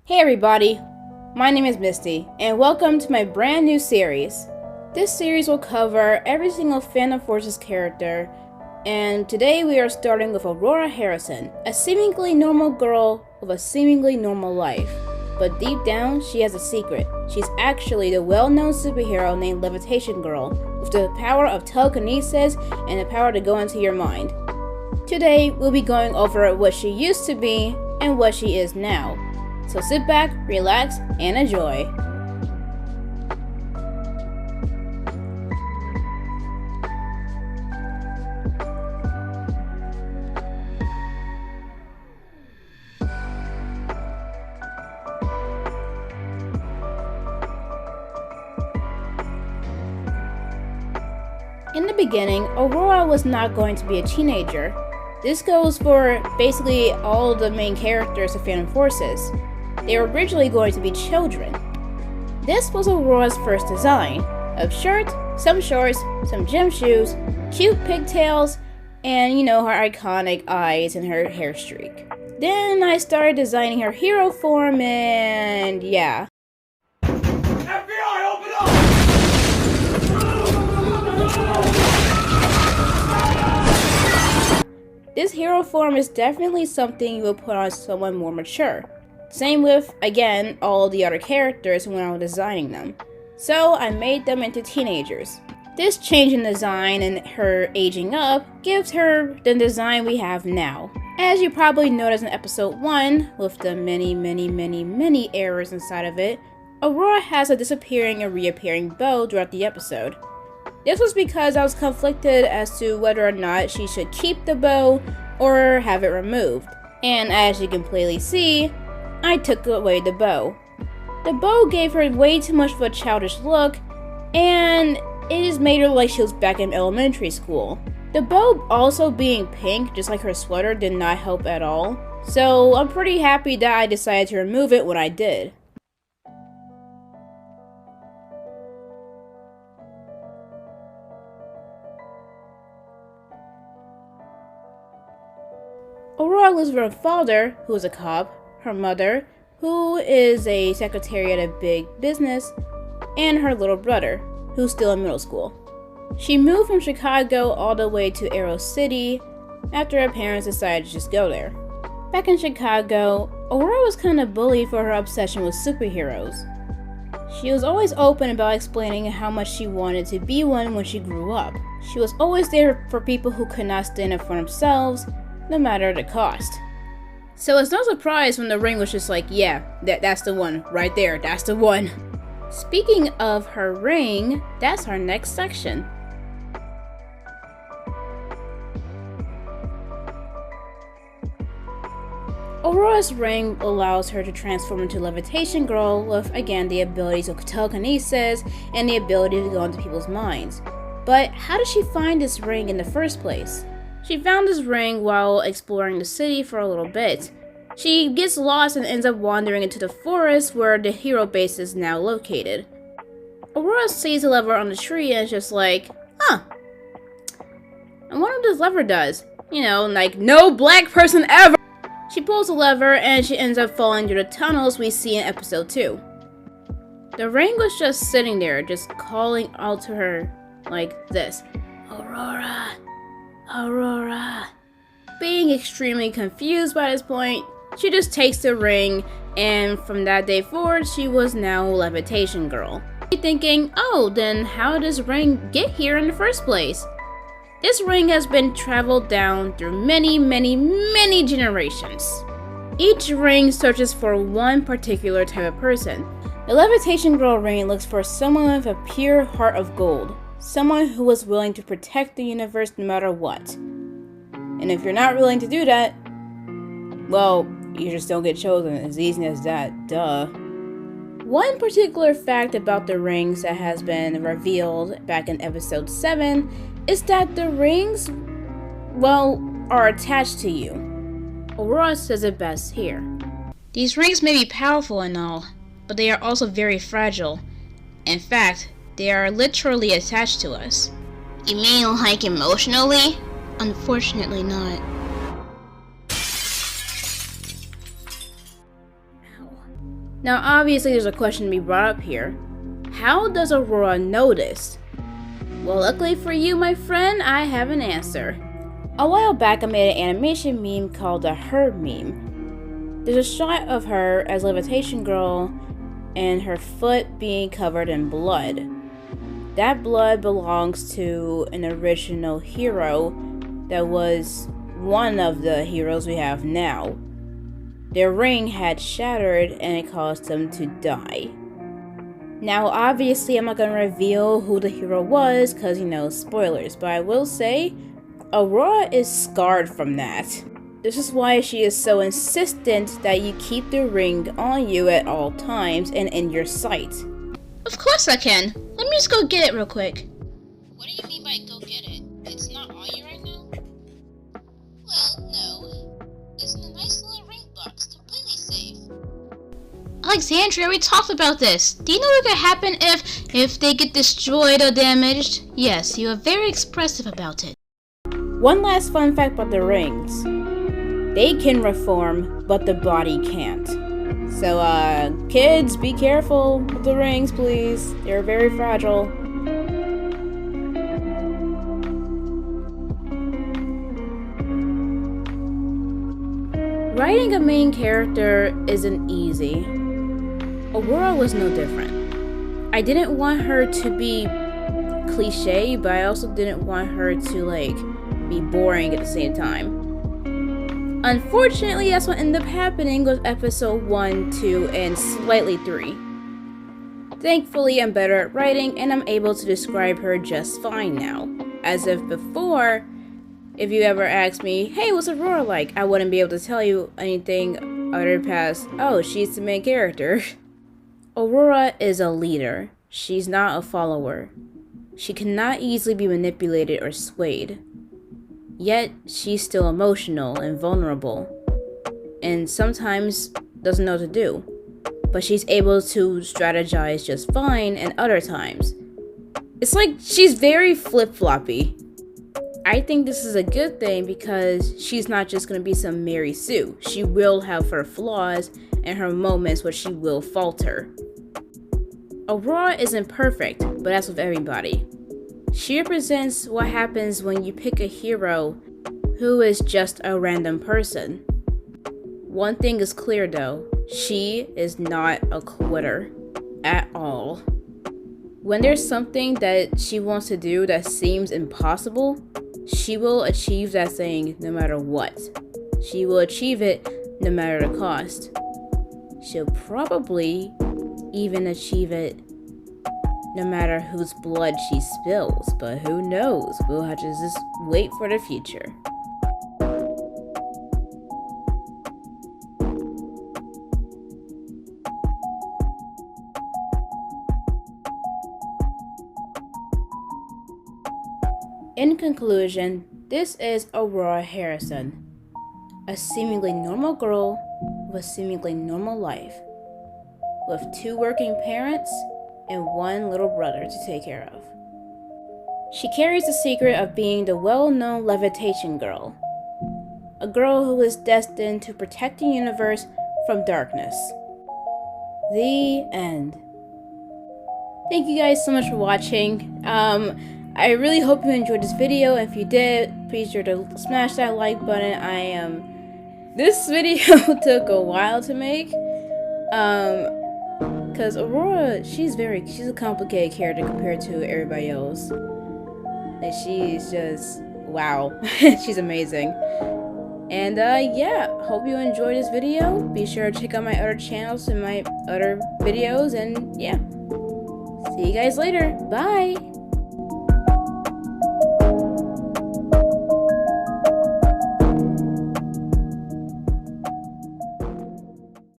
Hey everybody, my name is Misty, and welcome to my brand new series. This series will cover every single Phantom Forces character, and today we are starting with Aurora Harrison, a seemingly normal girl with a seemingly normal life. But deep down, she has a secret. She's actually the well-known superhero named Levitation Girl, with the power of telekinesis and the power to go into your mind. Today, we'll be going over what she used to be and what she is now. So sit back, relax, and enjoy. In the beginning, Aurora was not going to be a teenager. This goes for basically all the main characters of Phantom Forces. They were originally going to be children. This was Aurora's first design: a shirt, some shorts, some gym shoes, cute pigtails, and her iconic eyes and her hair streak. Then I started designing her hero form, and yeah. FBI, open up! This hero form is definitely something you will put on someone more mature. Same with, again, all the other characters when I was designing them. So I made them into teenagers. This change in design and her aging up gives her the design we have now. As you probably noticed in episode 1, with the many errors inside of it, Aurora has a disappearing and reappearing bow throughout the episode. This was because I was conflicted as to whether or not she should keep the bow or have it removed. And as you can clearly see, I took away the bow. The bow gave her way too much of a childish look, and it just made her like she was back in elementary school. The bow also being pink, just like her sweater, did not help at all. So I'm pretty happy that I decided to remove it when I did. Aurora lives with her father, who is a cop, her mother, who is a secretary at a big business, and her little brother, who's still in middle school. She moved from Chicago all the way to Arrow City after her parents decided to just go there. Back in Chicago, Aurora was kind of bullied for her obsession with superheroes. She was always open about explaining how much she wanted to be one when she grew up. She was always there for people who could not stand up for themselves, no matter the cost. So it's no surprise when the ring was just like, yeah, that's the one, right there, that's the one. Speaking of her ring, that's our next section. Aurora's ring allows her to transform into Levitation Girl with, again, the abilities of telekinesis and the ability to go into people's minds. But how did she find this ring in the first place? She found this ring while exploring the city for a little bit. She gets lost and ends up wandering into the forest where the hero base is now located. Aurora sees a lever on the tree and is just like, huh, I wonder what this lever does. Like no black person ever! She pulls the lever and she ends up falling through the tunnels we see in episode 2. The ring was just sitting there, just calling out to her like this, Aurora, Aurora. Being extremely confused by this point, she just takes the ring, and from that day forward, she was now Levitation Girl. Thinking, oh, then how did this ring get here in the first place? This ring has been traveled down through many generations. Each ring searches for one particular type of person. The Levitation Girl ring looks for someone with a pure heart of gold. Someone who is willing to protect the universe no matter what. And if you're not willing to do that, well, you just don't get chosen. As easy as that, duh. One particular fact about the rings that has been revealed back in episode 7 is that the rings, well, are attached to you. Aurora says it best here. These rings may be powerful and all, but they are also very fragile. In fact, they are literally attached to us. You mean like emotionally? Unfortunately not. Ow. Now, obviously, there's a question to be brought up here. How does Aurora know this? Well, luckily for you, my friend, I have an answer. A while back, I made an animation meme called the Her meme. There's a shot of her as Levitation Girl and her foot being covered in blood. That blood belongs to an original hero that was one of the heroes we have now. Their ring had shattered and it caused them to die. Now, obviously, I'm not going to reveal who the hero was because, spoilers, but I will say, Aurora is scarred from that. This is why she is so insistent that you keep the ring on you at all times and in your sight. Of course I can. Let me just go get it real quick. What do you mean by go get it? It's not on you right now? Well, no. It's in a nice little ring box, completely safe. Alexandria, we talked about this. Do you know what could happen if they get destroyed or damaged? Yes, you are very expressive about it. One last fun fact about the rings. They can reform, but the body can't. So, kids, be careful with the rings, please. They're very fragile. Writing a main character isn't easy. Aurora was no different. I didn't want her to be cliche, but I also didn't want her to, be boring at the same time. Unfortunately, that's what ended up happening with episode 1, 2, and slightly 3. Thankfully, I'm better at writing, and I'm able to describe her just fine now. As if before, if you ever asked me, hey, what's Aurora like? I wouldn't be able to tell you anything other past, oh, she's the main character. Aurora is a leader. She's not a follower. She cannot easily be manipulated or swayed. Yet, she's still emotional and vulnerable, and sometimes doesn't know what to do. But she's able to strategize just fine and other times. It's like she's very flip-floppy. I think this is a good thing because she's not just going to be some Mary Sue. She will have her flaws and her moments where she will falter. Aurora isn't perfect, but that's with everybody. She represents what happens when you pick a hero who is just a random person. One thing is clear though, she is not a quitter at all. When there's something that she wants to do that seems impossible, she will achieve that thing no matter what. She will achieve it no matter the cost. She'll probably even achieve it no matter whose blood she spills, but who knows? We'll have to just wait for the future. In conclusion, this is Aurora Harrison, a seemingly normal girl with a seemingly normal life, with 2 working parents and 1 little brother to take care of. She carries the secret of being the well-known Levitation Girl, a girl who is destined to protect the universe from darkness. The end. Thank you guys so much for watching. I really hope you enjoyed this video. If you did, please be sure to smash that like button. This video took a while to make. Because Aurora, she's a complicated character compared to everybody else. And she's just, wow. She's amazing. And yeah, hope you enjoyed this video. Be sure to check out my other channels and my other videos. And yeah, see you guys later. Bye!